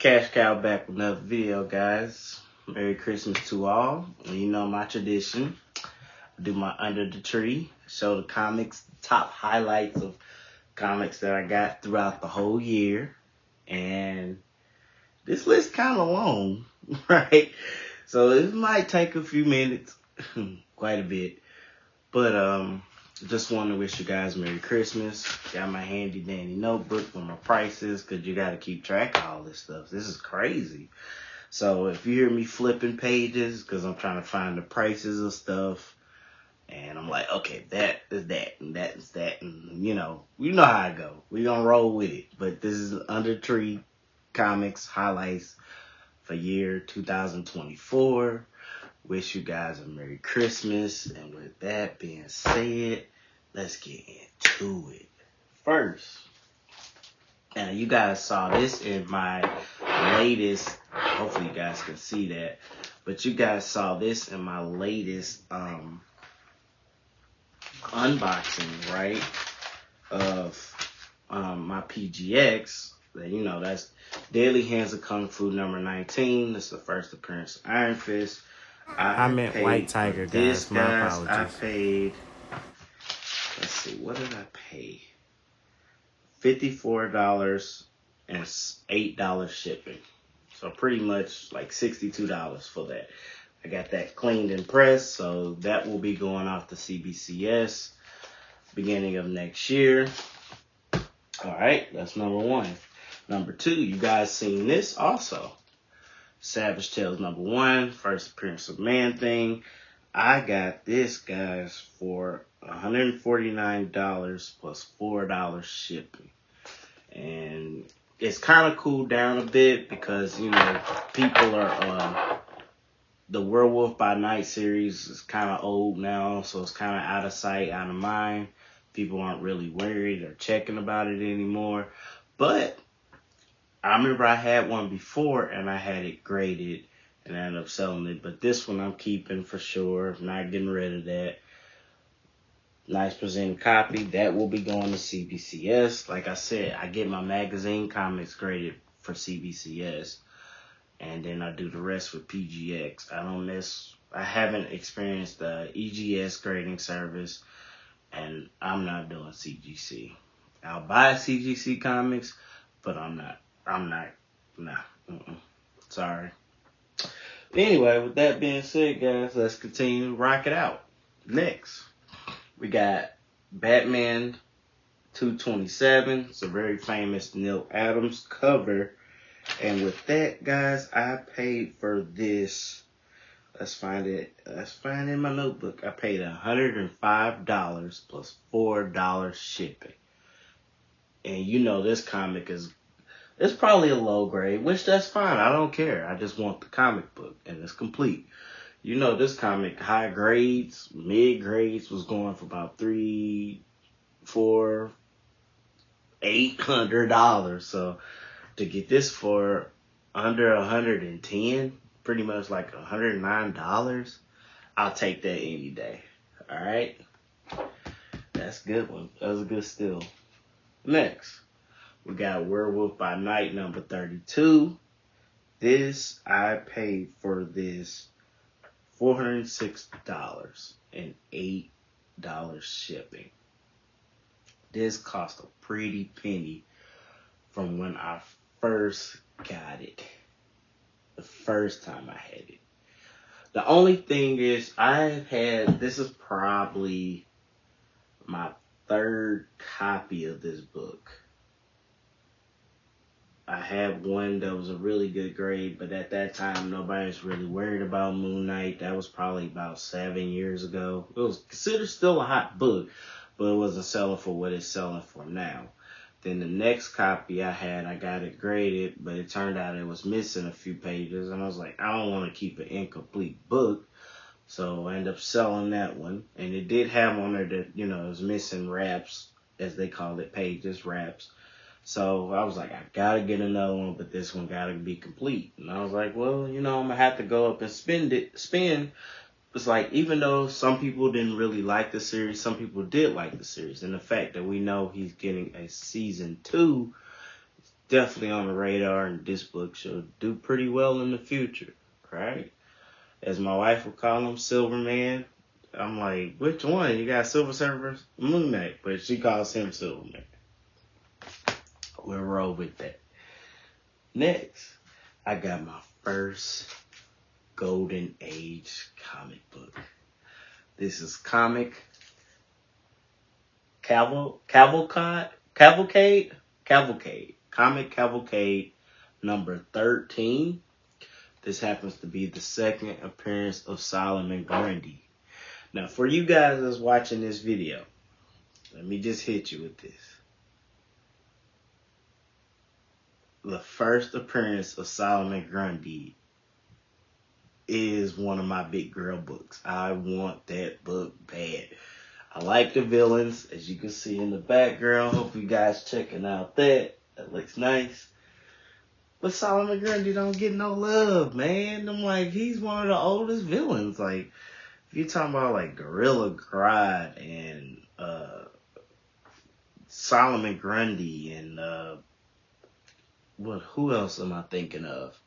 Cash Cow back with another video, guys. Merry Christmas to all. And you know my tradition. I do my under the tree, show the comics, top highlights of comics that I got throughout the whole year. And this list kind of long, right? So it might take a few minutes, quite a bit. But just want to wish you guys Merry Christmas. Got my handy dandy notebook with my prices, because you got to keep track of all this stuff. This is crazy. So if you hear me flipping pages, because I'm trying to find the prices of stuff, and I'm like, okay, that is that, and that is that, and you know how I go. We gonna roll with it. But this is Under Tree Comics highlights for year 2024. Wish you guys a Merry Christmas. And with that being said, let's get into it. First, now you guys saw this in my latest, hopefully you guys can see that, but you guys saw this in my latest unboxing, right, of my PGX. That's Daily Hands of Kung Fu number 19. This is the first appearance of Iron Fist. I meant White Tiger, guys. My apologies. I paid, let's see, what did I pay? $54 and $8 shipping. So pretty much like $62 for that. I got that cleaned and pressed, so that will be going off the CBCS beginning of next year. Alright, that's number one. Number two, you guys seen this also. Savage Tales number 1, first appearance of Man-Thing. I got this, guys, for $149 plus $4 shipping. And it's kind of cooled down a bit because, people are, the Werewolf by Night series is kind of old now, so it's kind of out of sight, out of mind. People aren't really worried or checking about it anymore. But I remember I had one before and I had it graded and I ended up selling it. But this one I'm keeping for sure. Not getting rid of that. Nice presented copy. That will be going to CBCS. Like I said, I get my magazine comics graded for CBCS. And then I do the rest with PGX. I haven't experienced the EGS grading service. And I'm not doing CGC. I'll buy CGC comics, but I'm not. Sorry. Anyway, with that being said, guys, let's continue to rock it out. Next, we got Batman 227. It's a very famous Neil Adams cover. And with that, guys, I paid for this. Let's find it in my notebook. I paid $105 plus $4 shipping. And this comic it's probably a low grade, which that's fine. I don't care. I just want the comic book, and it's complete. This comic, high grades, mid grades, was going for about $300, $400, $800. So to get this for under $110, pretty much like $109, I'll take that any day. All right, that's a good one. That was a good steal. Next, we got Werewolf by Night number 32. I paid for this $406 and $8 shipping. This cost a pretty penny from when I first got it. The first time I had it. The only thing is, this is probably my third copy of this book. I had one that was a really good grade, but at that time, nobody was really worried about Moon Knight. That was probably about 7 years ago. It was considered still a hot book, but it wasn't selling for what it's selling for now. Then the next copy I got it graded, but it turned out it was missing a few pages, and I was like, I don't want to keep an incomplete book, so I ended up selling that one. And it did have on there that, it was missing wraps, as they call it, pages, wraps. So I was like, I gotta get another one, but this one gotta be complete. And I was like, well, I'm gonna have to go up and spend. It's like, even though some people didn't really like the series, some people did like the series. And the fact that we know he's getting a season 2 definitely on the radar, and this book should do pretty well in the future, right? As my wife would call him, Silverman. I'm like, which one? You got Silver Surfer, Moon Knight, but she calls him Silverman. We'll roll with that. Next, I got my first Golden Age comic book. This is Comic Cavalcade. Comic Cavalcade number 13. This happens to be the second appearance of Solomon Grundy. Now, for you guys that's watching this video, let me just hit you with this. The first appearance of Solomon Grundy is one of my big girl books. I want that book bad. I like the villains, as you can see in the background. Hope you guys checking out that. That looks nice. But Solomon Grundy don't get no love, man. I'm like, he's one of the oldest villains. Like, if you're talking about like Gorilla Grodd and Solomon Grundy and who else am I thinking of?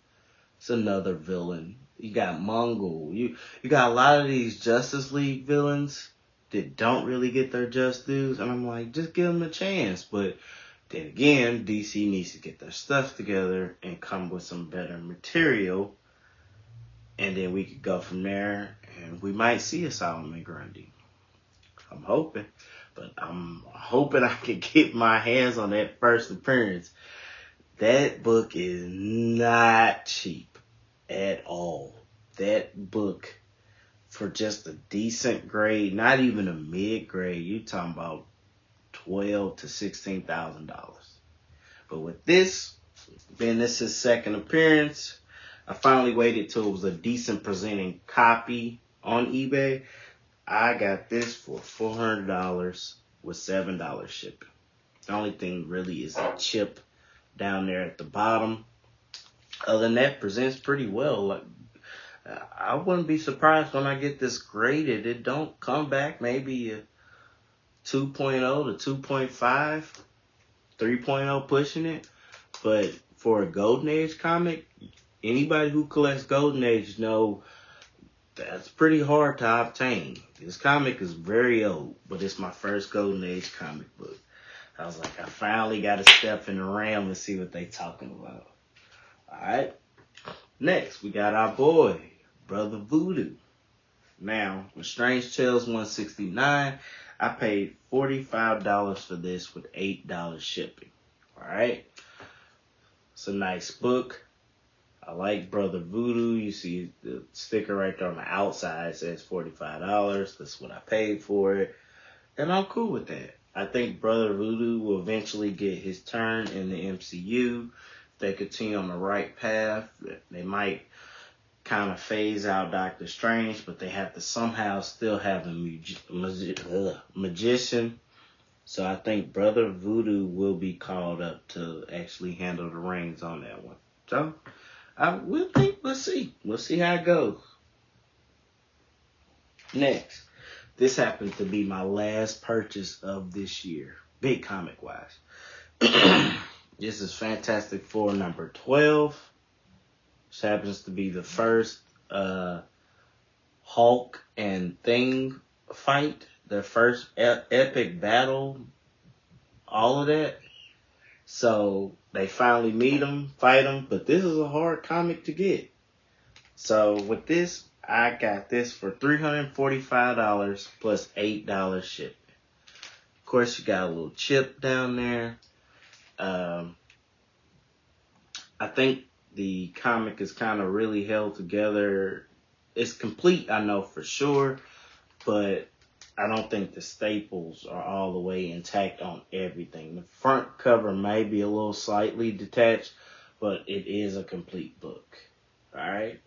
It's another villain. You got Mongol. You got a lot of these Justice League villains that don't really get their just dues, and I'm like, just give them a chance. But then again, DC needs to get their stuff together and come with some better material, and then we could go from there, and we might see a Solomon Grundy. I'm hoping, but I'm hoping I can get my hands on that first appearance. That book is not cheap at all. That book, for just a decent grade, not even a mid grade, you're talking about $12,000 to $16,000. But with this, being this his second appearance, I finally waited till it was a decent presenting copy on eBay. I got this for $400 with $7 shipping. The only thing really is a chip down there at the bottom. Other than that, presents pretty well. Like, I wouldn't be surprised when I get this graded. It don't come back maybe a 2.0 to 2.5, 3.0 pushing it. But for a Golden Age comic, anybody who collects Golden Age know that's pretty hard to obtain. This comic is very old, but it's my first Golden Age comic book. I was like, I finally got to step in the realm and see what they talking about. Alright. Next, we got our boy, Brother Voodoo. Now, with Strange Tales 169, I paid $45 for this with $8 shipping. Alright. It's a nice book. I like Brother Voodoo. You see the sticker right there on the outside says $45. That's what I paid for it. And I'm cool with that. I think Brother Voodoo will eventually get his turn in the MCU. If they continue on the right path, they might kind of phase out Doctor Strange, but they have to somehow still have a magician. So I think Brother Voodoo will be called up to actually handle the reins on that one. So we'll see. We'll see how it goes. Next. This happens to be my last purchase of this year, big comic wise. This is Fantastic Four number 12. This happens to be the first Hulk and Thing fight, their first epic battle, all of that. So they finally meet them, fight them, but this is a hard comic to get. So with this, I got this for $345 plus $8 shipping. Of course, you got a little chip down there. I think the comic is kind of really held together. It's complete, I know for sure, but I don't think the staples are all the way intact on everything. The front cover may be a little slightly detached, but it is a complete book. All right.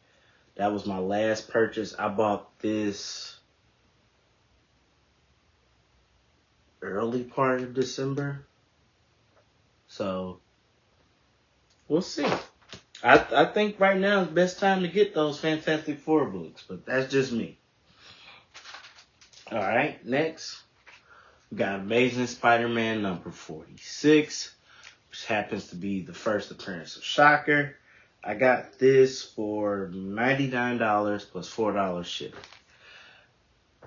That was my last purchase. I bought this early part of December. So, we'll see. I think right now is the best time to get those Fantastic Four books, but that's just me. Alright, next. We got Amazing Spider-Man number 46. which happens to be the first appearance of Shocker. I got this for $99 plus $4 shipping.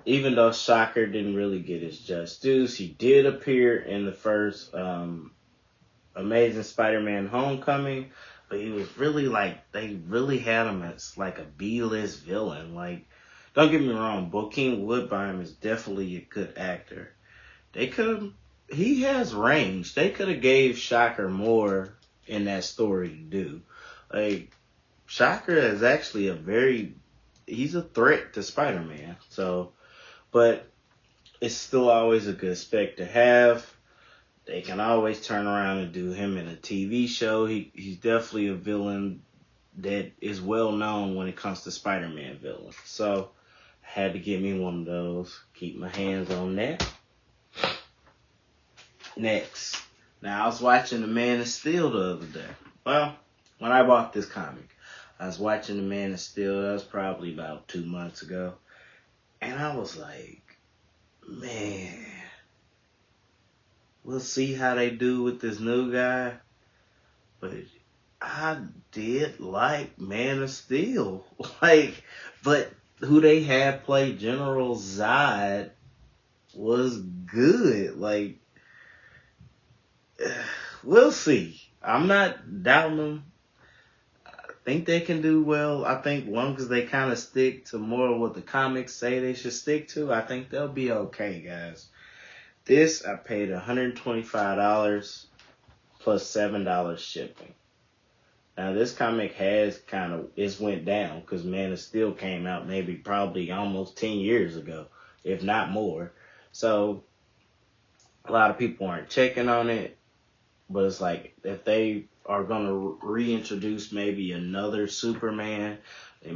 Even though Shocker didn't really get his just dues, he did appear in the first Amazing Spider-Man Homecoming, but he was really they really had him as like a B-list villain. Like, don't get me wrong, Bokeem Woodbine is definitely a good actor. He has range. They could have gave Shocker more in that story to do. Like, Shocker is actually he's a threat to Spider-Man. So, but it's still always a good spec to have. They can always turn around and do him in a TV show. He's definitely a villain that is well known when it comes to Spider-Man villains. So I had to get me one of those. Keep my hands on that. Next. Now I was watching The Man of Steel the other day. Well, when I bought this comic, I was watching The Man of Steel. That was probably about 2 months ago. And I was like, man, we'll see how they do with this new guy. But I did like Man of Steel. But who they had play General Zod was good. We'll see. I'm not doubting them. I think they can do well. I think long as they kind of stick to more of what the comics say they should stick to, I think they'll be okay, guys. This, I paid $125 plus $7 shipping. Now, this comic it's went down because Man of Steel came out probably almost 10 years ago, if not more. So, a lot of people aren't checking on it. But it's like, if they are going to reintroduce maybe another Superman, they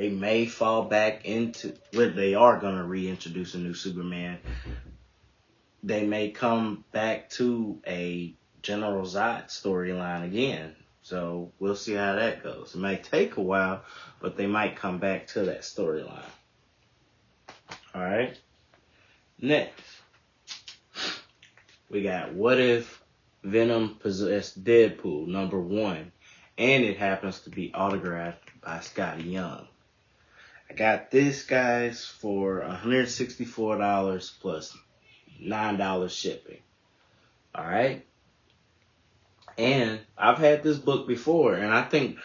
may fall back into, they are going to reintroduce a new Superman. They may come back to a General Zod storyline again. So we'll see how that goes. It might take a while, but they might come back to that storyline. All right. Next, we got What If Venom Possessed Deadpool, #1. And it happens to be autographed by Scotty Young. I got this, guys, for $164 plus $9 shipping. Alright? And I've had this book before, and I think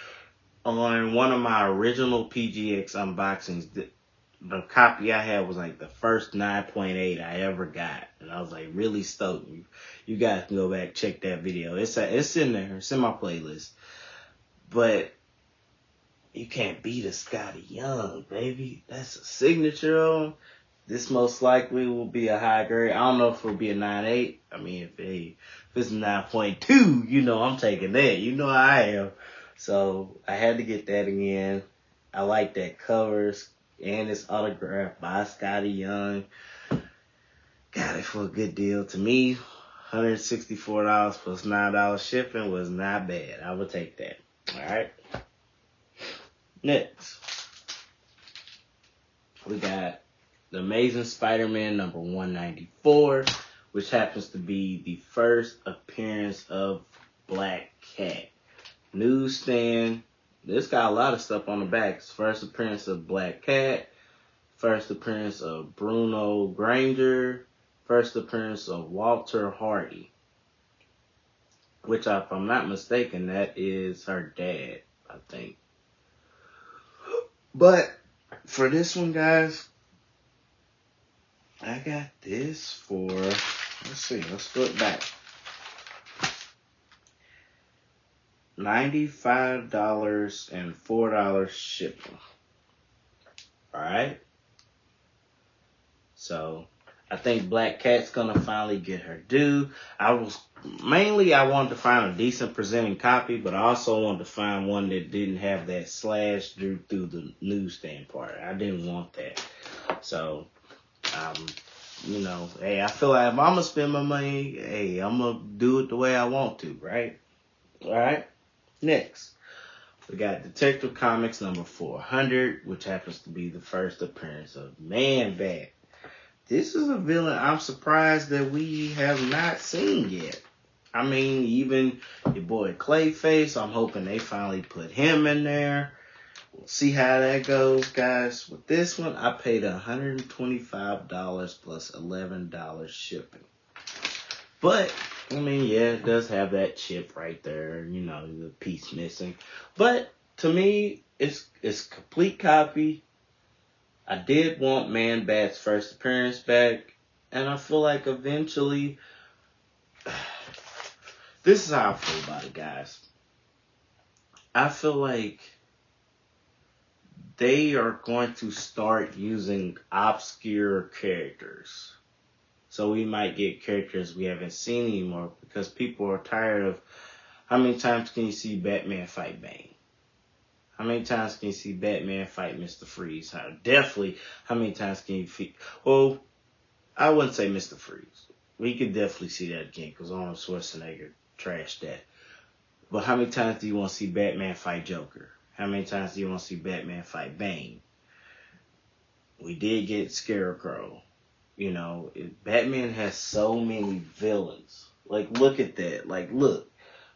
on one of my original PGX unboxings, the copy I had was like the first 9.8 I ever got. And I was like really stoked. You guys can go back, check that video. It's in there. It's in my playlist. But you can't beat a Scotty Young, baby. That's a signature on him. This most likely will be a high grade. I don't know if it'll be a 9.8. I mean, if it's 9.2, you know I'm taking that. You know I am. So I had to get that again. I like that covers. And it's autographed by Scotty Young. Got it for a good deal. To me, $164 plus $9 shipping was not bad. I would take that. Alright. Next, we got The Amazing Spider-Man #194, which happens to be the first appearance of Black Cat. Newsstand. This got a lot of stuff on the back. First appearance of Black Cat. First appearance of Bruno Granger. First appearance of Walter Hardy. Which, if I'm not mistaken, that is her dad, I think. But for this one, guys, I got this for, let's flip back. $95 and $4 shipping. Alright? So, I think Black Cat's gonna finally get her due. I wanted to find a decent presenting copy, but I also wanted to find one that didn't have that slash through the newsstand part. I didn't want that. So, hey, I feel like if I'm gonna spend my money, hey, I'm gonna do it the way I want to, right? Alright? Next, we got Detective Comics #400, which happens to be the first appearance of Man-Bat. This is a villain I'm surprised that we have not seen yet. I mean, even your boy Clayface, I'm hoping they finally put him in there. We'll see how that goes, guys. With this one, I paid $125 plus $11 shipping. But, I mean, yeah, it does have that chip right there, you know, the piece missing. But, to me, it's complete copy. I did want Man-Bat's first appearance back, and I feel like eventually, this is how I feel about it, guys. I feel like they are going to start using obscure characters. So we might get characters we haven't seen anymore because people are tired of, how many times can you see Batman fight Bane? How many times can you see Batman fight Mr. Freeze? Definitely, how many times can you well, I wouldn't say Mr. Freeze. We could definitely see that again because Arnold Schwarzenegger trashed that. But how many times do you want to see Batman fight Joker? How many times do you want to see Batman fight Bane? We did get Scarecrow. You know, Batman has so many villains. Like, look at that. Like, look.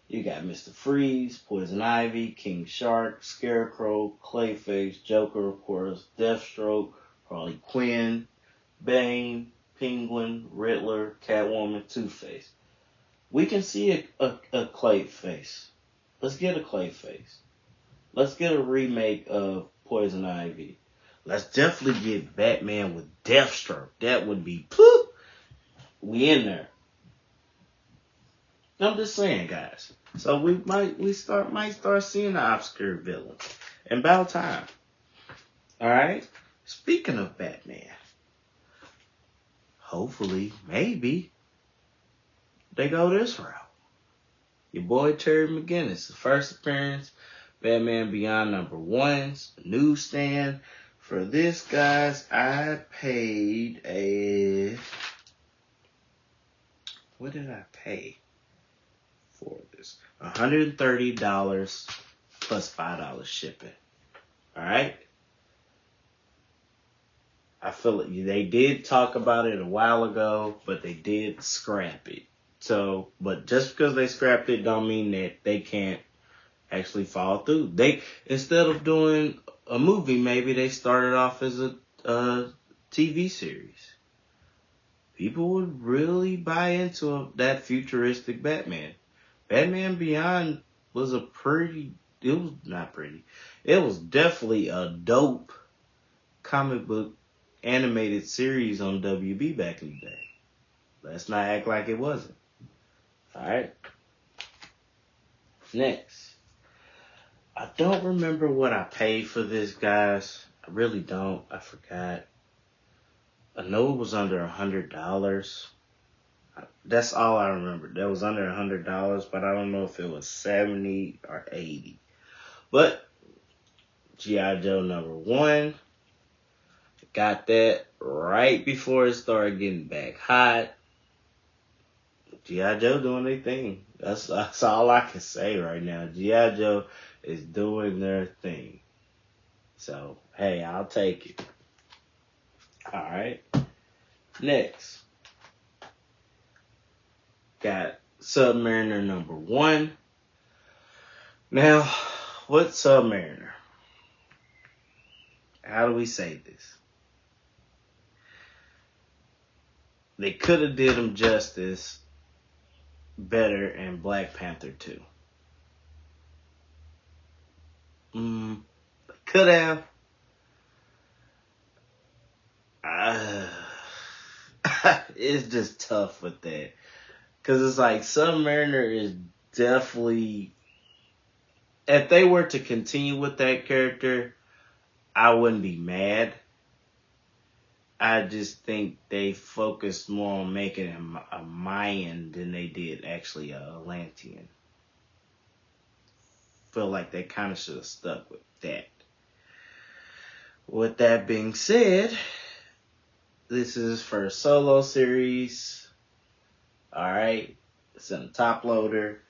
You got Mr. Freeze, Poison Ivy, King Shark, Scarecrow, Clayface, Joker, of course, Deathstroke, Harley Quinn, Bane, Penguin, Riddler, Catwoman, Two-Face. We can see a Clayface. Let's get a Clayface. Let's get a remake of Poison Ivy. Let's definitely get Batman with Deathstroke. That would be poof. We in there. I'm just saying, guys. So we might start seeing the obscure villains. And about time. Alright? Speaking of Batman. Hopefully, maybe, they go this route. Your boy Terry McGinnis, the first appearance, Batman Beyond #1, newsstand. For this, guys, I paid what did I pay for this? $130 plus $5 shipping. Alright? I feel like they did talk about it a while ago, but they did scrap it. So, but just because they scrapped it don't mean that they can't actually follow through. They, instead of doing a movie, maybe they started off as a TV series. People would really buy into that futuristic Batman. Batman Beyond was it was not pretty. It was definitely a dope comic book animated series on WB back in the day. Let's not act like it wasn't. Alright. Next. I don't remember what I paid for this, guys. I really don't. I forgot. I know it was under $100. That's all I remember. That was under $100, but I don't know if it was 70 or 80. But G.I. Joe #1. Got that right before it started getting back hot. G.I. Joe doing their thing. That's all I can say right now. G.I. Joe is doing their thing. So, hey, I'll take it. Alright. Next. Got Submariner #1. Now, what's Submariner? How do we say this? They could have did him justice better in Black Panther 2. Could have. It's just tough with that. Because it's like Submariner is definitely... If they were to continue with that character, I wouldn't be mad. I just think they focused more on making him a Mayan than they did actually a Atlantean. Feel like they kind of should have stuck with that. With that being said, this is his first solo series. Alright, it's in the top loader.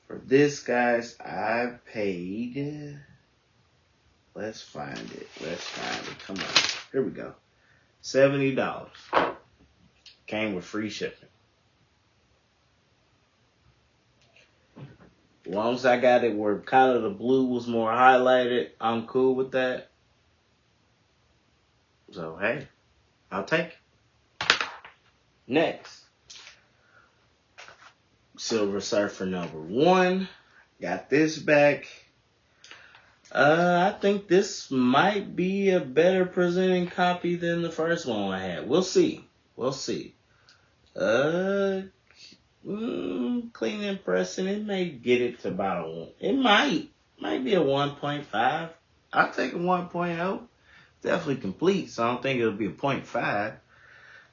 For this, guys, I paid... Let's find it. Come on. Here we go. $70. Came with free shipping. As long as I got it where kind of the blue was more highlighted, I'm cool with that. So, hey, I'll take it. Next. Silver Surfer #1. Got this back. I think this might be a better presenting copy than the first one I had. We'll see. Clean and pressing. It may get it to about it might be a 1.5. I'll take a 1.0. Definitely complete, so I don't think it'll be a 0.5.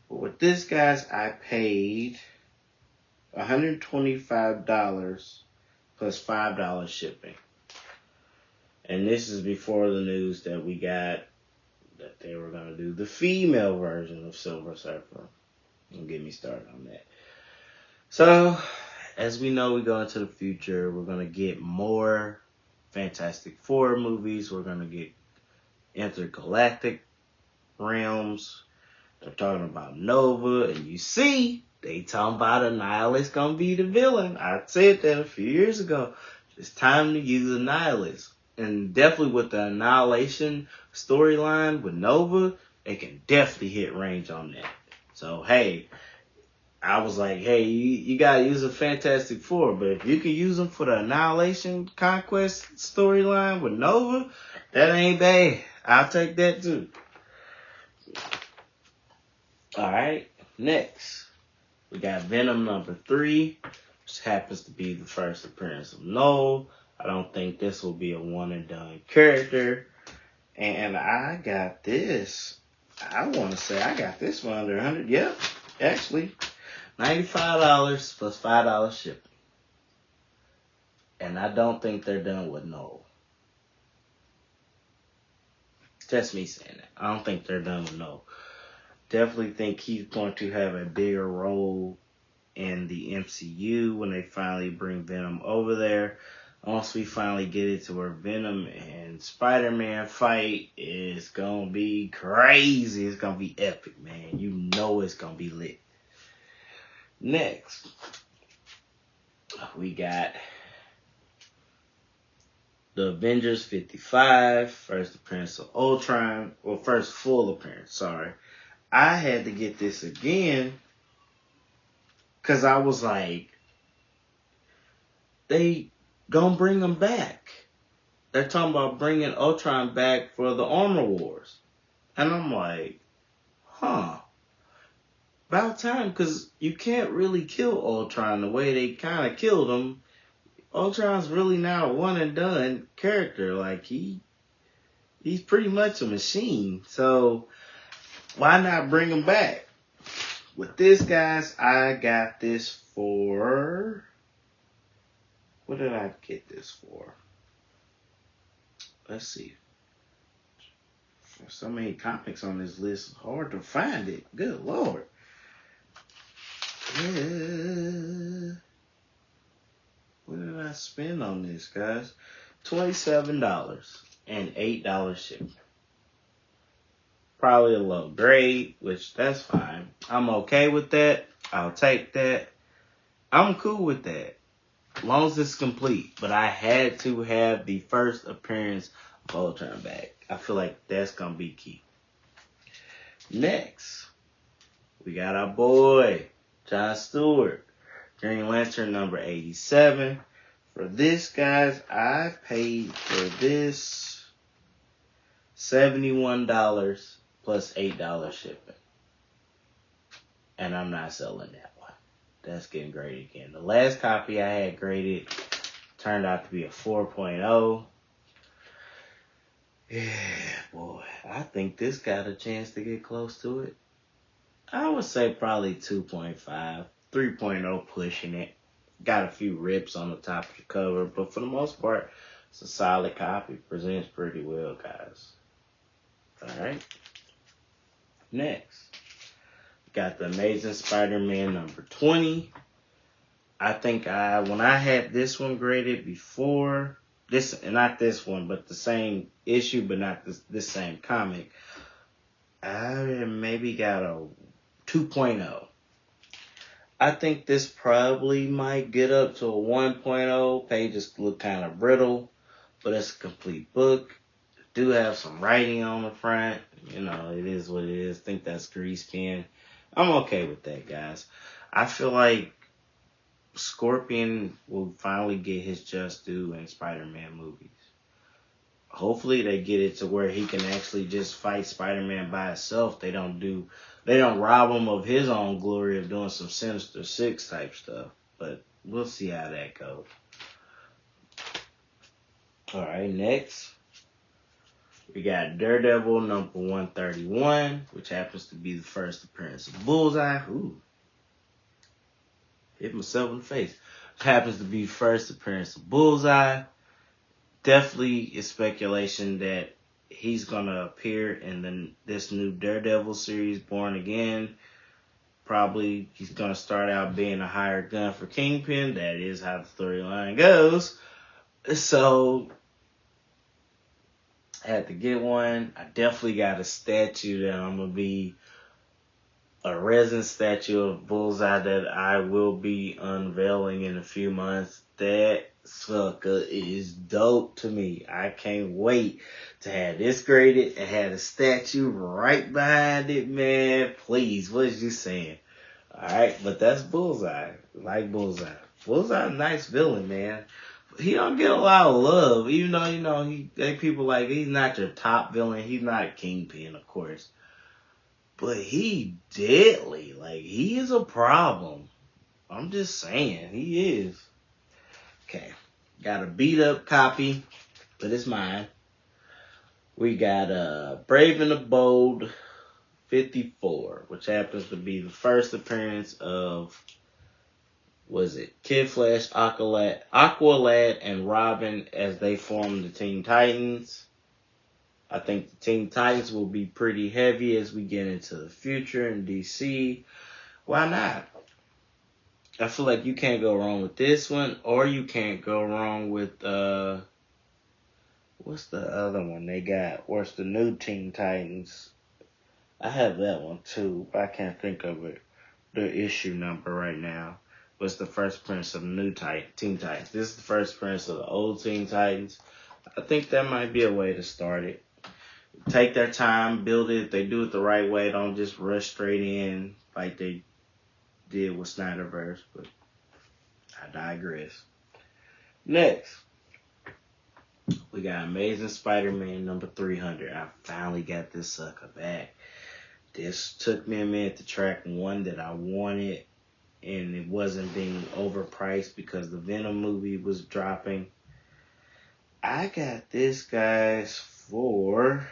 But with this, guys, I paid $125 plus $5 shipping. And this is before the news that we got that they were going to do the female version of Silver Surfer. Don't get me started on that. So, as we know, we go into the future. We're going to get more Fantastic Four movies. We're going to get intergalactic realms. They're talking about Nova. And you see, they talking about Annihilus going to be the villain. I said that a few years ago. It's time to use Annihilus. And definitely with the Annihilation storyline with Nova, they can definitely hit range on that. So, hey, I was like, hey, you got to use a Fantastic Four. But if you can use them for the Annihilation Conquest storyline with Nova, that ain't bad. I'll take that too. Alright, next. We got Venom #3, which happens to be the first appearance of Noel. I don't think this will be a one and done character. And I got this. I want to say I got this for under 100. Yep, actually. $95 plus $5 shipping. And I don't think they're done with Noel. Just me saying that. I don't think they're done with Noel. Definitely think he's going to have a bigger role in the MCU when they finally bring Venom over there. Once we finally get it to where Venom and Spider-Man fight, it's going to be crazy. It's going to be epic, man. You know it's going to be lit. Next, we got the Avengers 55, first appearance of Ultron, or first full appearance, sorry. I had to get this again because I was like, they gonna bring him back. They're talking about bringing Ultron back for the Armor Wars. And I'm like, about time, because you can't really kill Ultron the way they kind of killed him. Ultron's really now a one and done character. Like, he's pretty much a machine. So, why not bring him back? With this, guys, I got this for... What did I get this for? Let's see. There's so many comics on this list, it's hard to find it. Good Lord. Yeah. What did I spend on this, guys? $27 and $8 shipping. Probably a low grade, which that's fine. I'm okay with that. I'll take that. I'm cool with that. As long as it's complete. But I had to have the first appearance of Ultron back. I feel like that's going to be key. Next, we got our boy, John Stewart. Green Lantern #87. For this, guys, I paid for this $71 plus $8 shipping. And I'm not selling that one. That's getting graded again. The last copy I had graded turned out to be a 4.0. Yeah, boy. I think this got a chance to get close to it. I would say probably 2.5, 3.0 pushing it. Got a few rips on the top of the cover, but for the most part, it's a solid copy. Presents pretty well, guys. Alright. Next. Got the Amazing Spider-Man #20. I think when I had this one graded before, not this one, but the same issue, but not this same comic, I maybe got a 2.0. I think this probably might get up to a 1.0. Pages look kind of brittle, but it's a complete book. Do have some writing on the front. You know, it is what it is. I think that's grease pen. I'm okay with that, guys. I feel like Scorpion will finally get his just due in Spider-Man movies. Hopefully they get it to where he can actually just fight Spider-Man by himself. They don't rob him of his own glory of doing some Sinister Six type stuff. But we'll see how that goes. Alright, next. We got Daredevil number 131, which happens to be the first appearance of Bullseye. Ooh. Hit myself in the face. Which happens to be the first appearance of Bullseye. Definitely is speculation that he's going to appear in this new Daredevil series, Born Again. Probably he's going to start out being a hired gun for Kingpin. That is how the storyline goes. So I had to get one. I definitely got a statue that I'm going to be a resin statue of Bullseye that I will be unveiling in a few months. That sucker is dope to me. I can't wait to have this graded and have a statue right behind it, man. Please, what is you saying? Alright, but that's Bullseye. Like Bullseye. Bullseye, nice villain, man. He don't get a lot of love, even though, you know, people like, he's not your top villain. He's not Kingpin, of course. But he deadly. Like, he is a problem. I'm just saying, he is. Okay. Got a beat up copy, but it's mine. We got Brave and the Bold 54, which happens to be the first appearance of, Kid Flash, Aqualad, and Robin as they form the Teen Titans. I think the Teen Titans will be pretty heavy as we get into the future in DC. Why not? I feel like you can't go wrong with this one, or you can't go wrong with, what's the other one they got? Where's the new Teen Titans? I have that one too, but I can't think of it. The issue number right now. Was the first appearance of the new Teen Titans. This is the first appearance of the old Teen Titans. I think that might be a way to start it. Take their time, build it. They do it the right way. Don't just rush straight in like they did with Snyderverse. But I digress. Next, we got Amazing Spider-Man number 300. I finally got this sucker back. This took me a minute to track one that I wanted, and it wasn't being overpriced because the Venom movie was dropping. I got this, guys, for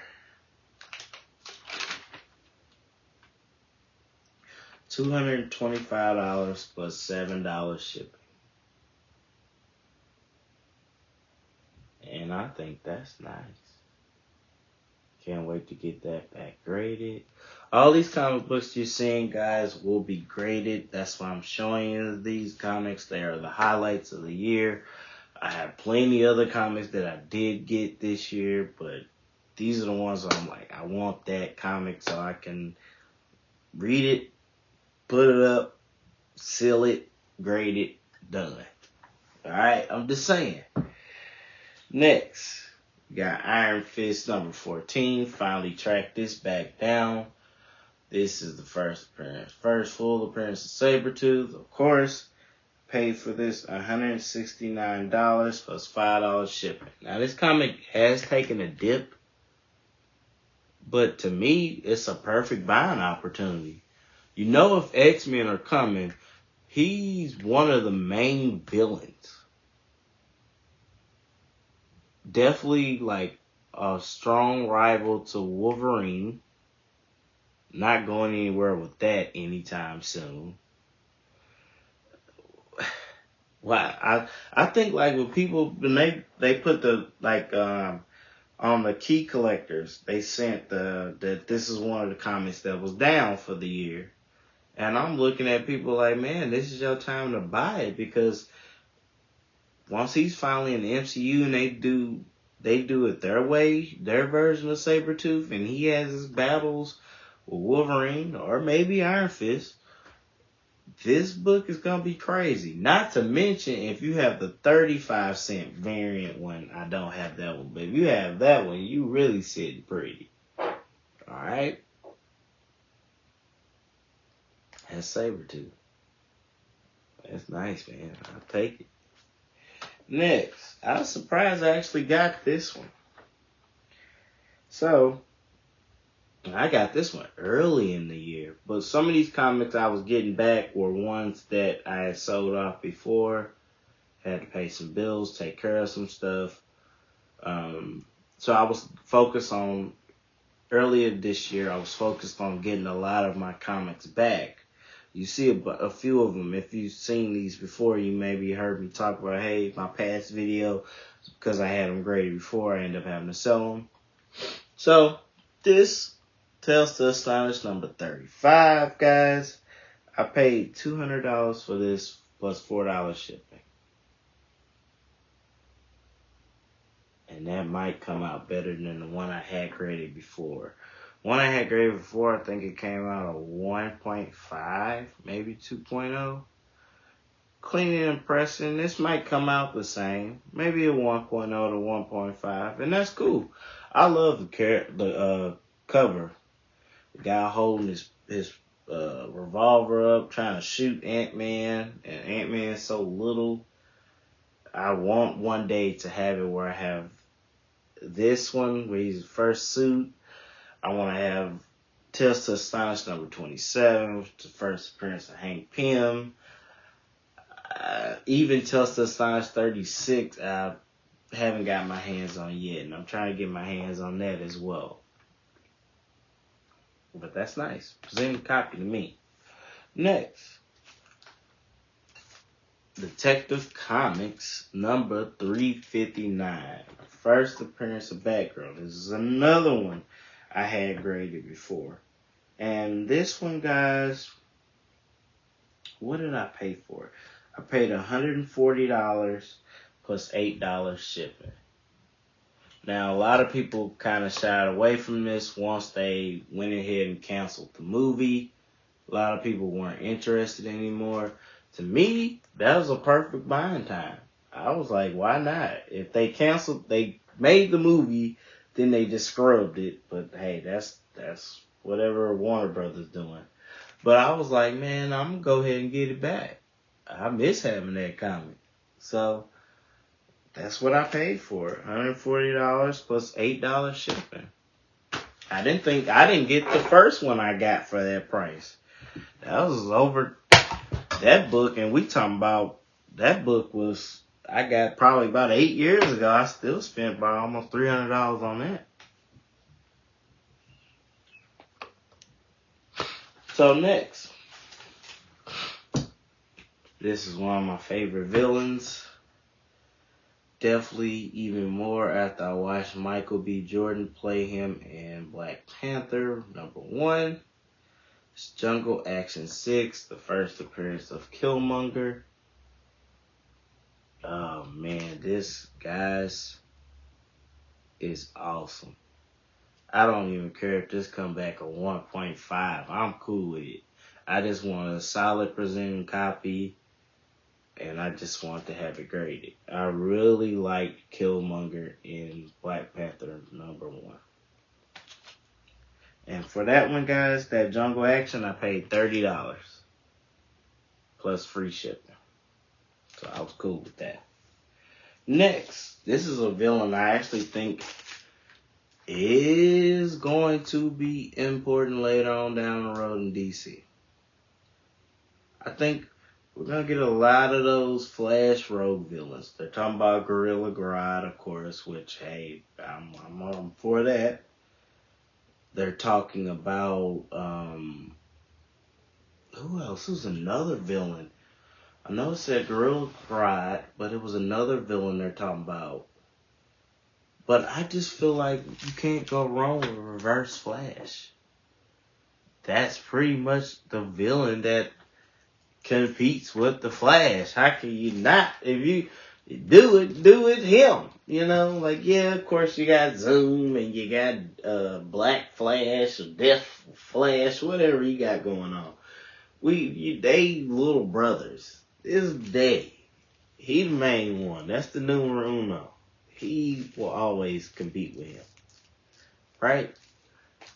$225 plus $7 shipping. And I think that's nice. Can't wait to get that back graded. All these comic books you're seeing, guys, will be graded. That's why I'm showing you these comics. They are the highlights of the year. I have plenty other comics that I did get this year, but these are the ones I'm like, I want that comic so I can read it, put it up, seal it, grade it, done. Alright, I'm just saying. Next, we got Iron Fist number 14. Finally tracked this back down. This is the first appearance. First full appearance of Sabretooth, of course. Paid for this $169 plus $5 shipping. Now, this comic has taken a dip, but to me, it's a perfect buying opportunity. You know, if X-Men are coming, he's one of the main villains. Definitely like a strong rival to Wolverine. Not going anywhere with that anytime soon. Well, I think like when people, when they put the on the key collectors, they sent that this is one of the comics that was down for the year. And I'm looking at people like, man, this is your time to buy it, because once he's finally in the MCU and they do it their way, their version of Sabretooth, and he has his battles with Wolverine or maybe Iron Fist, this book is going to be crazy. Not to mention, if you have the 35-cent variant one, I don't have that one. But if you have that one, you really sitting pretty. Alright? That's Sabretooth. That's nice, man. I'll take it. Next, I was surprised I actually got this one. So, I got this one early in the year. But some of these comics I was getting back were ones that I had sold off before. Had to pay some bills, take care of some stuff. So I was focused on, earlier this year, I was focused on getting a lot of my comics back. You see a few of them. If you've seen these before, you maybe heard me talk about, hey, my past video, because I had them graded before, I ended up having to sell them. So, this Tales to Astonish number 35, guys. I paid $200 for this plus $4 shipping. And that might come out better than the one I had graded before. One I had graded before, I think it came out a 1.5, maybe 2.0. Cleaning and pressing, this might come out the same. Maybe a 1.0 to 1.5, and that's cool. I love the cover. The guy holding his revolver up, trying to shoot Ant-Man, and Ant-Man's so little. I want one day to have it where I have this one, where he's first suit. I want to have Tales to Astonish number 27, which is the first appearance of Hank Pym. Even Tales to Astonish 36, I haven't got my hands on yet, and I'm trying to get my hands on that as well. But that's nice. Present a copy to me. Next, Detective Comics number 359. First appearance of Batgirl. This is another one I had graded before. And this one, guys, what did I pay for it? I paid $140 plus $8 shipping. Now, a lot of people kind of shied away from this once they went ahead and canceled the movie. A lot of people weren't interested anymore. To me, that was a perfect buying time. I was like, why not? If they canceled, they made the movie, then they just scrubbed it. But hey, that's whatever Warner Brothers doing. But I was like, man, I'm going to go ahead and get it back. I miss having that comic. So, that's what I paid for it. $140 plus $8 shipping. I didn't get the first one I got for that price. That was over that book, and we talking about that book was I got probably about 8 years ago. I still spent about almost $300 on that. So next, this is one of my favorite villains. Definitely even more after I watched Michael B. Jordan play him in Black Panther #1. It's Jungle Action 6, the first appearance of Killmonger. Oh man, this, guys, is awesome. I don't even care if this come back a 1.5. I'm cool with it. I just want a solid presenting copy, and I just want to have it graded. I really like Killmonger in Black Panther #1. And for that one, guys, that Jungle Action, I paid $30 plus free shipping. So I was cool with that. Next, this is a villain I actually think is going to be important later on down the road in DC. I think we're going to get a lot of those Flash Rogue villains. They're talking about Gorilla Grodd, of course, which, hey, I'm for that. They're talking about, who else? Who's another villain? I know it said Gorilla Grodd, but it was another villain they're talking about. But I just feel like you can't go wrong with Reverse Flash. That's pretty much the villain that competes with the Flash. How can you not? If you do it him. You know, like, yeah, of course you got Zoom and you got Black Flash or Death Flash, whatever you got going on. They little brothers. It's they. He the main one. That's the numero uno. He will always compete with him. Right?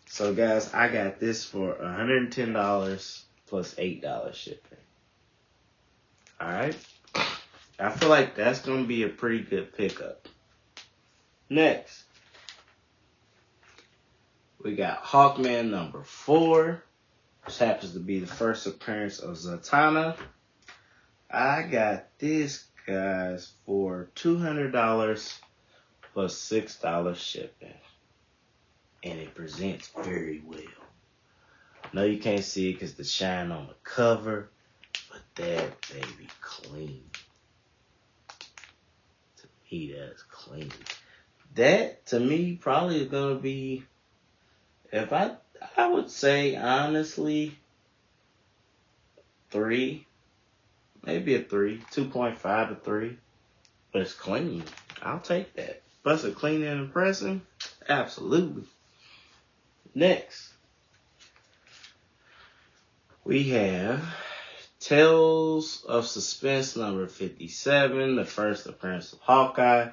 So guys, I got this for $110 plus $8 shipping. Alright? I feel like that's going to be a pretty good pickup. Next, we got Hawkman number 4. Which happens to be the first appearance of Zatanna. I got this, guys, for $200 plus $6 shipping. And it presents very well. No, you can't see it because the shine on the cover, but that baby clean. To me, that's clean. That, to me, probably is going to be, if I would say, honestly, 3. Maybe a 3. 2.5 to 3. But it's clean. I'll take that. Plus a clean and impressive? Absolutely. Next, we have Tales of Suspense number 57, the first appearance of Hawkeye.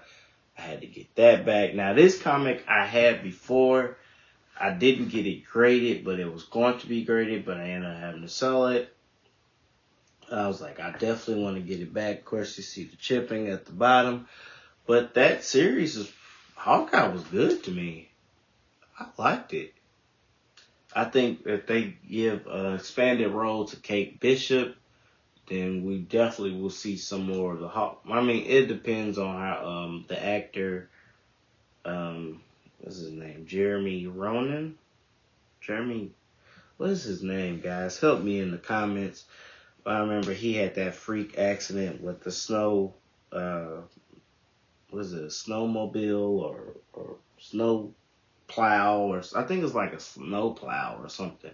I had to get that back. Now, this comic I had before. I didn't get it graded, but it was going to be graded, but I ended up having to sell it. I was like, I definitely want to get it back. Of course, you see the chipping at the bottom. But that series, Hawkeye was good to me. I liked it. I think if they give an expanded role to Kate Bishop, then we definitely will see some more of the Hawk. I mean, it depends on how the actor, what's his name? Jeremy Ronan? What is his name, guys? Help me in the comments. I remember he had that freak accident with the snow, was it a snowmobile or snow plow, or I think it's like a snow plow or something.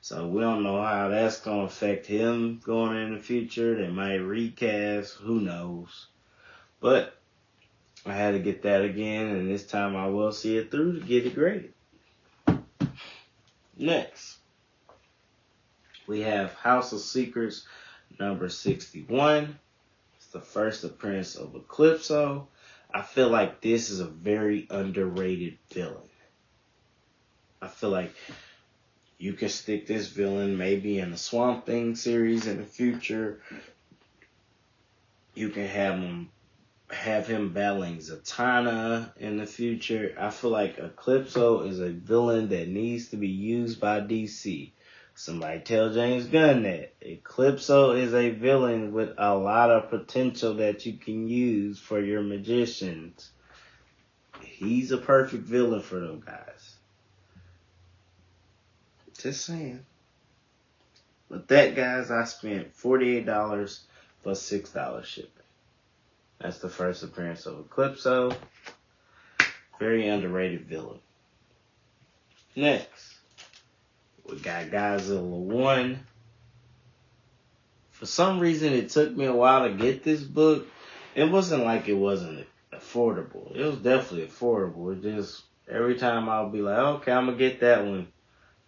So we don't know how that's going to affect him going in the future. They might recast. Who knows? But I had to get that again, and this time I will see it through to get it graded. Next, we have House of Secrets number 61. It's the first appearance of Eclipso. I feel like this is a very underrated villain. I feel like you can stick this villain maybe in the Swamp Thing series in the future. You can have him battling Zatanna in the future. I feel like Eclipso is a villain that needs to be used by DC. Somebody tell James Gunn that. Eclipso is a villain with a lot of potential that you can use for your magicians. He's a perfect villain for them guys. Just saying. With that, guys, I spent $48 plus $6 shipping. That's the first appearance of Eclipso. Very underrated villain. Next, we got Godzilla 1. For some reason, it took me a while to get this book. It wasn't like it wasn't affordable. It was definitely affordable. It just, every time I'll be like, okay, I'm going to get that one.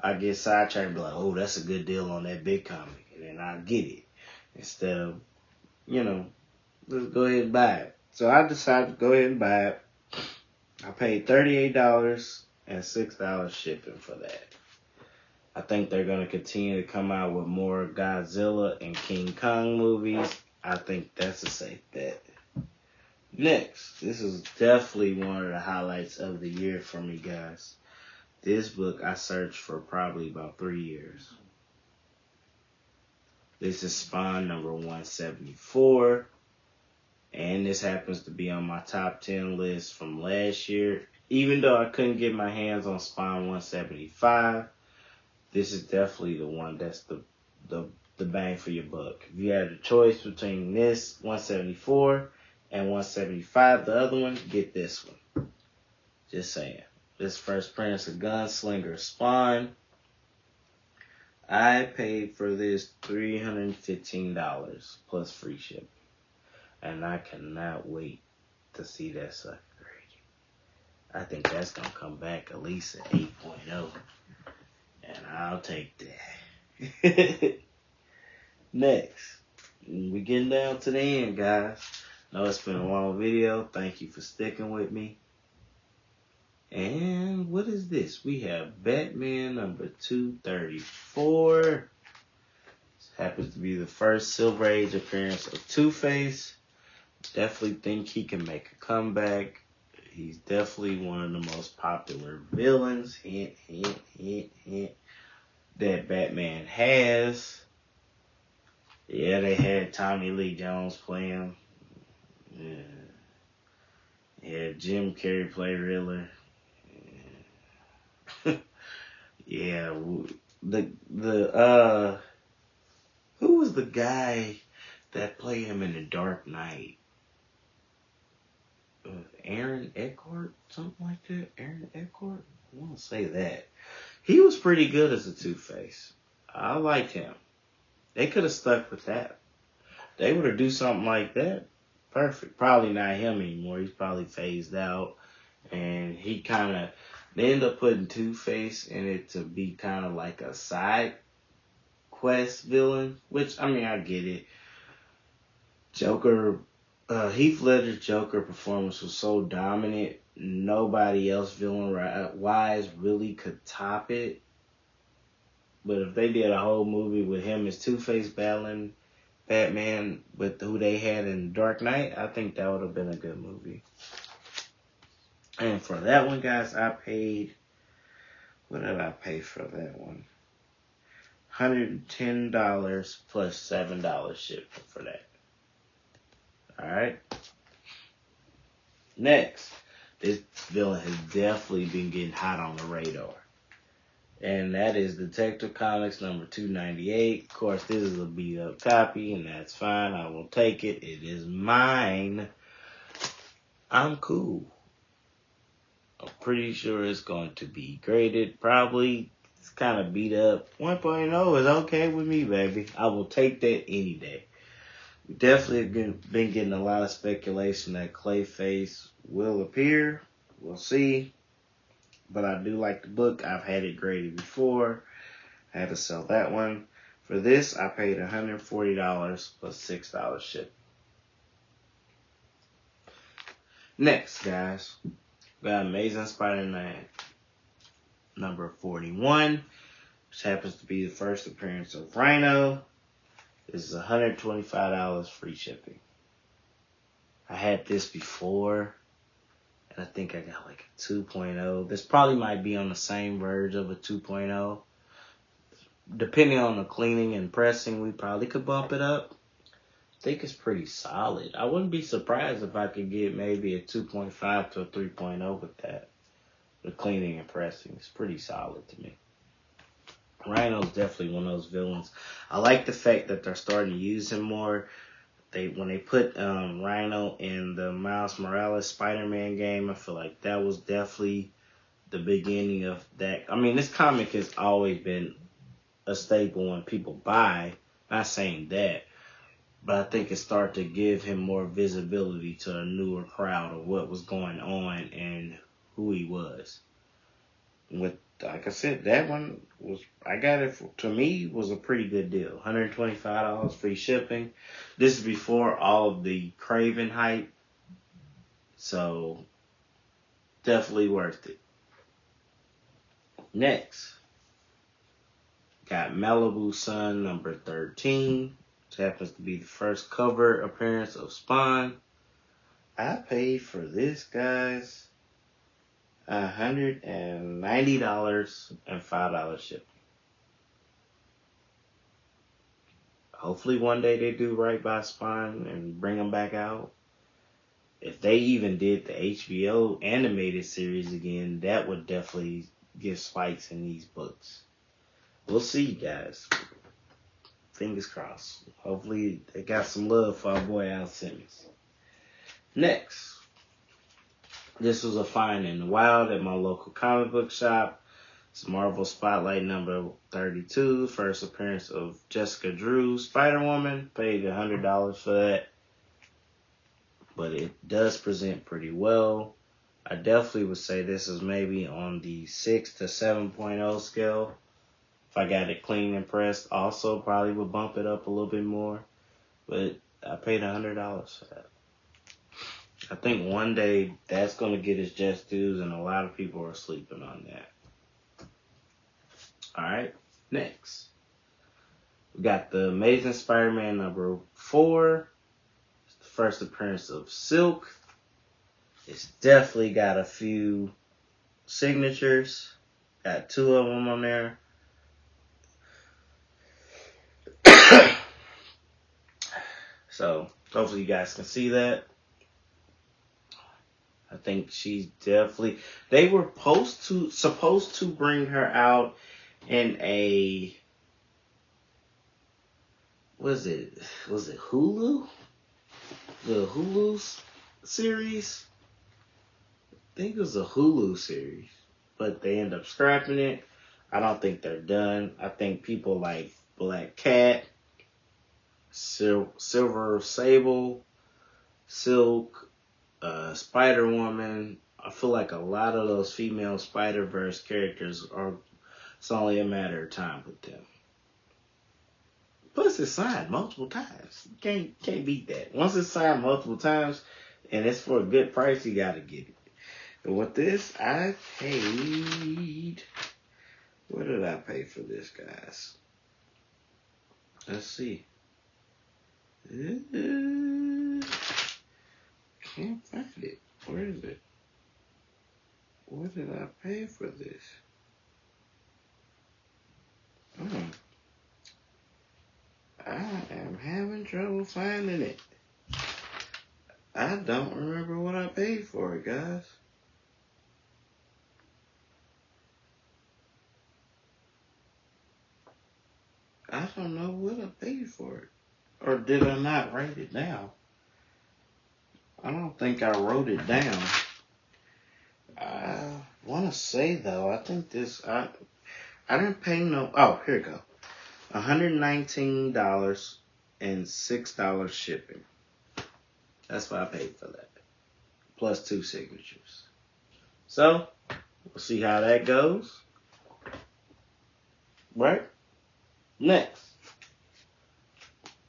I get sidetracked and be like, oh, that's a good deal on that big comic. And then I get it. Instead of, let's go ahead and buy it. So I decided to go ahead and buy it. I paid $38 and $6 shipping for that. I think they're going to continue to come out with more Godzilla and King Kong movies. I think that's a safe bet. Next, this is definitely one of the highlights of the year for me, guys. This book I searched for probably about 3 years. This is Spawn number 174. And this happens to be on my top 10 list from last year. Even though I couldn't get my hands on Spawn 175, this is definitely the one that's the bang for your buck. If you had a choice between this 174 and 175, the other one, get this one. Just saying. This first appearance of Gunslinger Spawn. I paid for this $315 plus free shipping. And I cannot wait to see that sucker graded. I think that's going to come back at least at 8.0. And I'll take that. Next, we getting down to the end, guys. Know it's been a long video. Thank you for sticking with me. And what is this? We have Batman number 234. This happens to be the first Silver Age appearance of Two-Face. Definitely think he can make a comeback. He's definitely one of the most popular villains, hint, that Batman has. Yeah, they had Tommy Lee Jones play him. Yeah, Jim Carrey play Riddler. Yeah, who was the guy that played him in The Dark Knight? Aaron Eckhart, something like that. Aaron Eckhart, I want to say that. He was pretty good as a Two-Face. I liked him. They could have stuck with that. They would have do something like that. Perfect. Probably not him anymore. He's probably phased out. And he kind of, they end up putting Two-Face in it to be kind of like a side quest villain. Which, I mean, I get it. Joker, Heath Ledger's Joker performance was so dominant. Nobody else villain-wise really could top it. But if they did a whole movie with him as Two-Face battling Batman with who they had in Dark Knight, I think that would have been a good movie. And for that one, guys, I paid, what did I pay for that one? $110 plus $7 shipping for that. Alright? Next, this villain has definitely been getting hot on the radar. And that is Detective Comics number 298. Of course, this is a beat up copy, and that's fine. I will take it. It is mine. I'm cool. I'm pretty sure it's going to be graded. Probably it's kind of beat up. 1.0 is okay with me, baby. I will take that any day. We definitely been getting a lot of speculation that Clayface will appear. We'll see. But I do like the book. I've had it graded before. I had to sell that one. For this, I paid $140 plus $6 shipping. Next, guys, we got Amazing Spider-Man number 41, which happens to be the first appearance of Rhino. This is $125 free shipping. I had this before. And I think I got like a 2.0. This probably might be on the same verge of a 2.0. Depending on the cleaning and pressing, we probably could bump it up. I think it's pretty solid. I wouldn't be surprised if I could get maybe a 2.5 to a 3.0 with that. The cleaning and pressing is pretty solid to me. Rhino's definitely one of those villains. I like the fact that they're starting to use him more. When they put Rhino in the Miles Morales Spider-Man game, I feel like that was definitely the beginning of that. I mean, this comic has always been a staple when people buy. Not saying that, but I think it started to give him more visibility to a newer crowd of what was going on and who he was. Like I said, that one was, I got it, to me, was a pretty good deal. $125 free shipping. This is before all of the Craven hype. So, definitely worth it. Next, got Malibu Sun number 13, which happens to be the first cover appearance of Spawn. I paid for this, guys, $190 and $5 shipping. Hopefully one day they do right by Spawn and bring them back out. If they even did the HBO animated series again, that would definitely give spikes in these books. We'll see, guys. Fingers crossed. Hopefully they got some love for our boy Al Simmons. Next. This was a find in the wild at my local comic book shop. It's Marvel Spotlight number 32, first appearance of Jessica Drew, Spider-Woman. Paid $100 for that. But it does present pretty well. I definitely would say this is maybe on the 6 to 7.0 scale. If I got it clean and pressed, also probably would bump it up a little bit more. But I paid $100 for that. I think one day that's going to get its just dues, and a lot of people are sleeping on that. Alright, next. We got the Amazing Spider-Man number 4. It's the first appearance of Silk. It's definitely got a few signatures. Got 2 of them on there. So, hopefully you guys can see that. I think she's definitely... They were supposed to bring her out in a... Was it Hulu? The Hulu series? I think it was a Hulu series. But they end up scrapping it. I don't think they're done. I think people like Black Cat, Silver Sable, Silk, Spider-Woman. I feel like a lot of those female Spider-Verse characters it's only a matter of time with them. Plus it's signed multiple times. You can't beat that. Once it's signed multiple times and it's for a good price, you gotta get it. And with this, I paid... What did I pay for this, guys? Let's see. Can't find it. Where is it? What did I pay for this? I am having trouble finding it. I don't remember what I paid for it, guys. I don't know what I paid for it. Or did I not write it down? I don't think I wrote it down. I want to say, though, I think this... I didn't pay no... Oh, here we go. $119 and $6 shipping. That's what I paid for that. Plus 2 signatures. So, we'll see how that goes. Right? Next,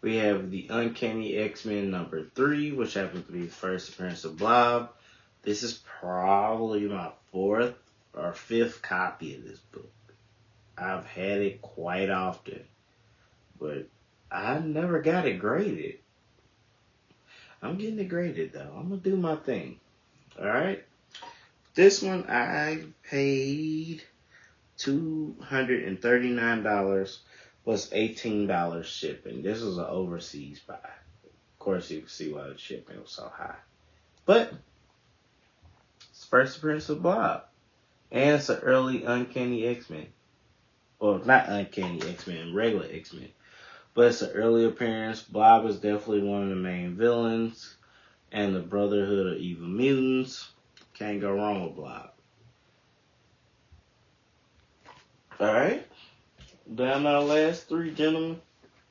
we have the Uncanny X-Men number 3, which happens to be the first appearance of Blob. This is probably my 4th or 5th copy of this book. I've had it quite often, but I never got it graded. I'm getting it graded, though. I'm going to do my thing. Alright? This one, I paid $239 plus $18 shipping. This was an overseas buy. Of course, you can see why the shipping was so high. But it's first appearance of Blob. And it's an early Uncanny X-Men. Well, not Uncanny X-Men, regular X-Men. But it's an early appearance. Blob is definitely one of the main villains. And the Brotherhood of Evil Mutants. Can't go wrong with Blob. Alright. Down our last 3 gentlemen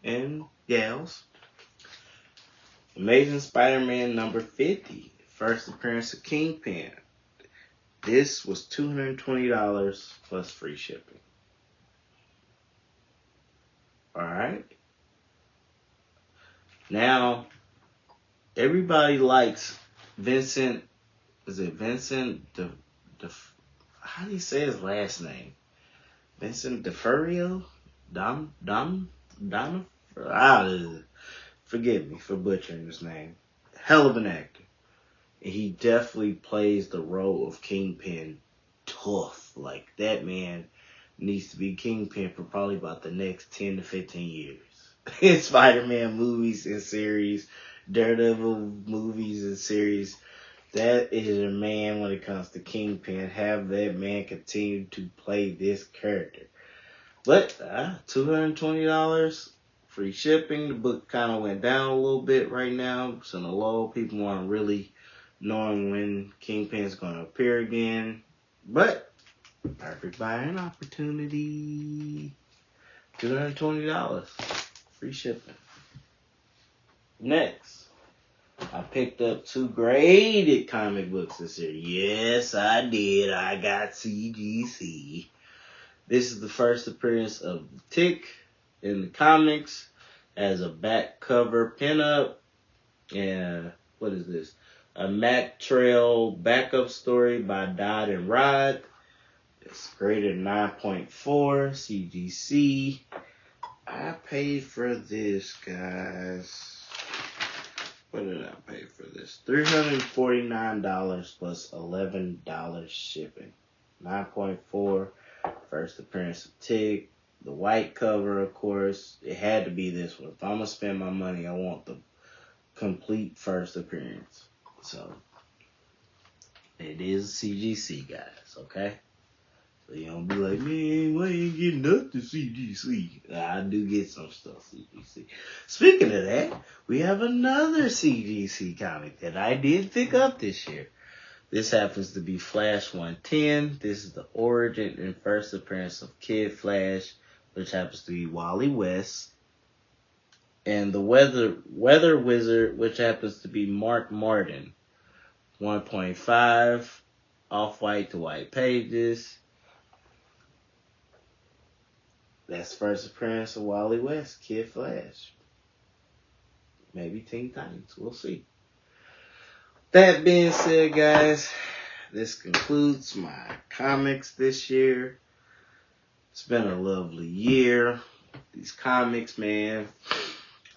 and gals. Amazing Spider-Man number 50. First appearance of Kingpin. This was $220 plus free shipping. Alright. Now, everybody likes Vincent. Is it Vincent? How do you say his last name? Vincent D'Onofrio? Forgive me for butchering his name. Hell of an actor. And he definitely plays the role of Kingpin tough. Like, that man needs to be Kingpin for probably about the next 10 to 15 years. In Spider-Man movies and series, Daredevil movies and series, that is a man when it comes to Kingpin. Have that man continue to play this character. But $220 free shipping. The book kind of went down a little bit right now. It's in a low. People aren't really knowing when Kingpin's going to appear again. But perfect buying opportunity. $220 free shipping. Next, I picked up 2 graded comic books this year. Yes, I did. I got CGC. This is the first appearance of the Tick in the comics as a back cover pinup. And what is this? A Mac Trail backup story by Dodd and Rod. It's graded 9.4 CGC. I paid for this, guys. What did I pay for this? $349 plus $11 shipping. 9.4. First appearance of Tick. The white cover, of course. It had to be this one. If I'm going to spend my money, I want the complete first appearance. So, it is CGC, guys, okay? So you don't be like, man, why ain't getting nothing CGC? I do get some stuff CGC. Speaking of that, we have another CGC comic that I did pick up this year. This happens to be Flash 110. This is the origin and first appearance of Kid Flash, which happens to be Wally West. And the Weather Wizard, which happens to be Mark Martin. 1.5, off-white to white pages. That's first appearance of Wally West, Kid Flash. Maybe Teen Titans. We'll see. That being said, guys, this concludes my comics this year. It's been a lovely year. These comics, man.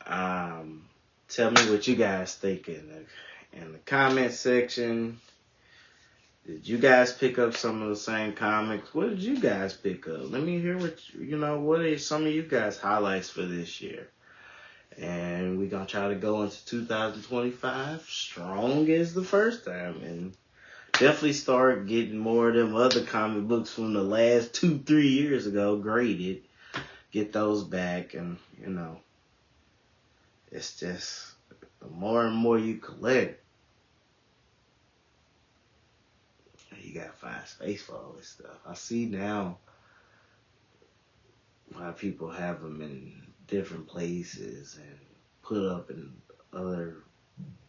Tell me what you guys think in the comment section. Did you guys pick up some of the same comics? What did you guys pick up? Let me hear what are some of you guys' highlights for this year. And we're going to try to go into 2025 strong as the first time. And definitely start getting more of them other comic books from the last 2-3 years ago graded. Get those back. And, it's just the more and more you collect, you gotta find space for all this stuff. I see now why people have them in different places and put up in other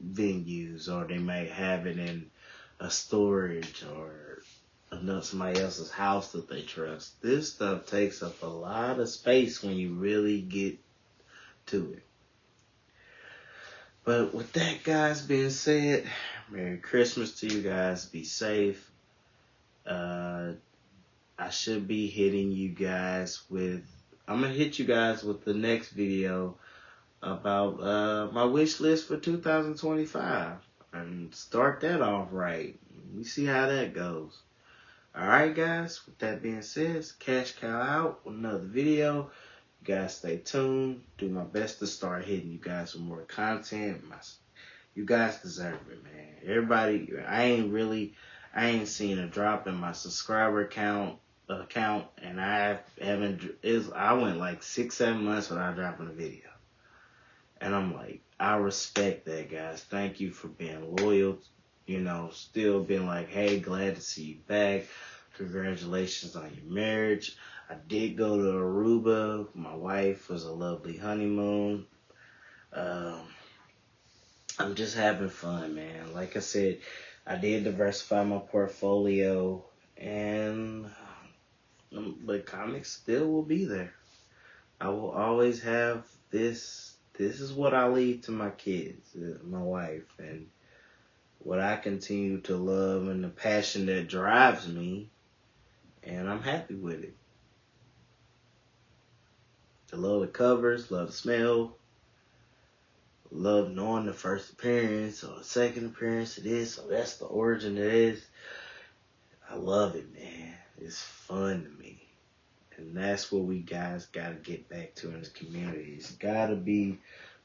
venues, or they might have it in a storage or somebody else's house that they trust. This stuff takes up a lot of space when you really get to it. But with that, guys, being said, Merry Christmas to you guys. Be safe. I should be hitting you guys I'm going to hit you guys with the next video about my wish list for 2025. And start that off right. We see how that goes. Alright, guys. With that being said, Cash Cow out with another video. You guys stay tuned. Do my best to start hitting you guys with more content. You guys deserve it, man. Everybody, I ain't seen a drop in my subscriber count, and I went like 6-7 months without dropping a video. And I'm like, I respect that, guys. Thank you for being loyal. Still being like, hey, glad to see you back. Congratulations on your marriage. I did go to Aruba. My wife was a lovely honeymoon. I'm just having fun, man. Like I said, I did diversify my portfolio, but comics still will be there. I will always have this. This is what I leave to my kids, my wife, and what I continue to love and the passion that drives me, and I'm happy with it. I love the covers, love the smell, love knowing the first appearance or the second appearance it is, so that's the origin it is. I love it, man. It's fun to me. And that's what we guys got to get back to in the community. It's got to be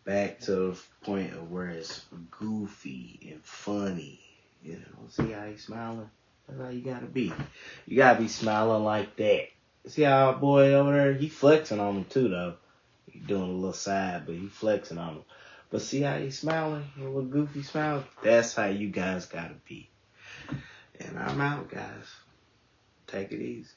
back to the point of where it's goofy and funny. See how he's smiling? That's how you got to be. You got to be smiling like that. See how our boy over there, he flexing on him too, though. He doing a little side, but he flexing on him. But see how he's smiling? A little goofy smile? That's how you guys got to be. And I'm out, guys. Take it easy.